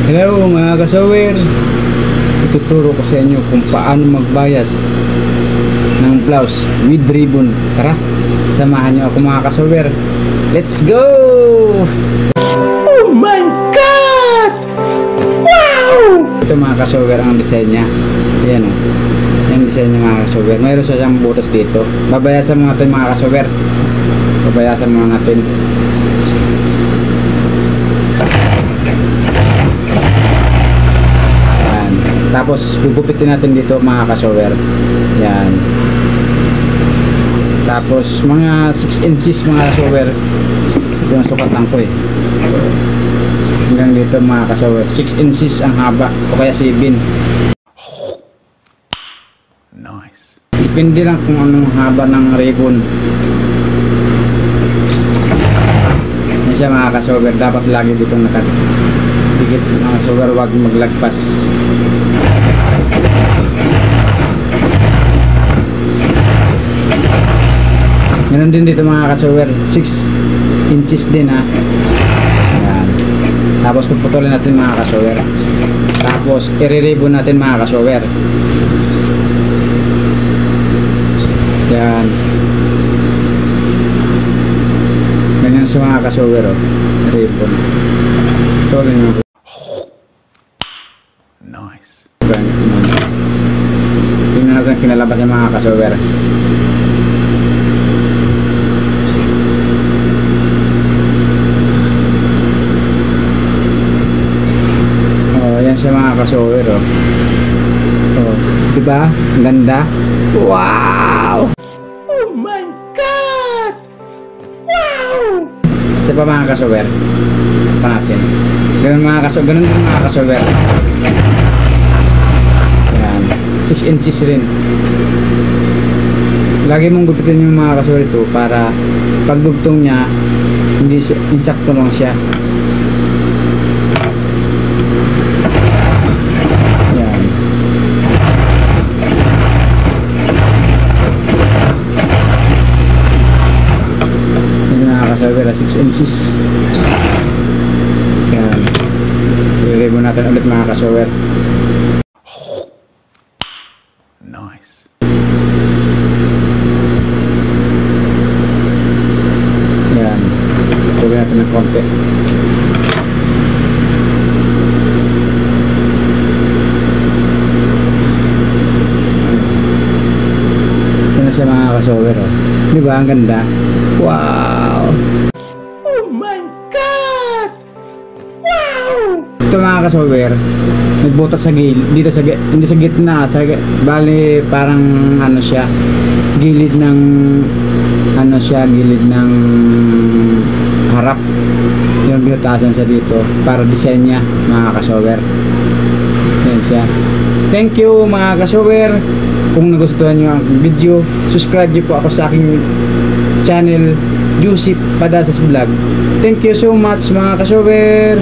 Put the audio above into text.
Hello mga kasawer, ituturo ko sa inyo kung paano magbayas ng blouse with ribbon. Tara, samahan nyo ako mga kasawer. Let's go! Oh my God! Wow! Ito mga kasawer ang design nya. Ayan o, yung design nya mga kasawer. Mayroon siya siyang butas dito. Babayasan mo natin mga kasawer. Babayasan mo natin. Tapos gugupitin natin dito mga kasawer. Yan. Tapos mga 6 inches mga kasawer. Ito ang sukatan ko eh. Hanggang dito mga kasawer. 6 inches ang haba o kaya 7. Nice. Depende lang kung anong haba ng ribbon. Yan siya mga kasawer. Dapat lagi dito nakadikit mga kasawer. Huwag maglagpas. Meron din dito mga kasawer, 6 inches din ha. Ayan. Tapos puputulin natin mga kasawer. Tapos i-ribbon natin mga kasawer. Yan. Ganyan sa mga kasawer oh. Ribbon. Putulin natin. Nice. Tingnan natin kinalabas ng mga kasawer. Sa mga kasawer oh. Oh, diba? Ganda. Wow! Oh my God! Wow! Isa pa mga kasawer. Pangatin. Ganun mga kasawer. Ganun din mga kasawer. Yan. 6 inches rin. Lagi mong gupitin yung mga kasawer ito para pagdugtong niya hindi insakto lang siya. Kasawer 6 inches. Yan. I-ribbon natin ulit mga kasawer. Nice. Yan. Tuloy natin ng konti. Yan na siya mga kasawer oh. Diba ang ganda? Wow! Oh my God! Wow! Ito mga kasawer, nagbutas sa gilid, dito sa hindi sa gitna, bali parang ano siya, gilid ng ano siya, gilid ng harap. Yung binutasan siya dito para design niya mga kasawer. Yan siya. Thank you mga kasawer. Kung nagustuhan nyo ang video, subscribe nyo po ako sa aking channel, Joseph Padasas Vlog. Thank you so much mga kasawer.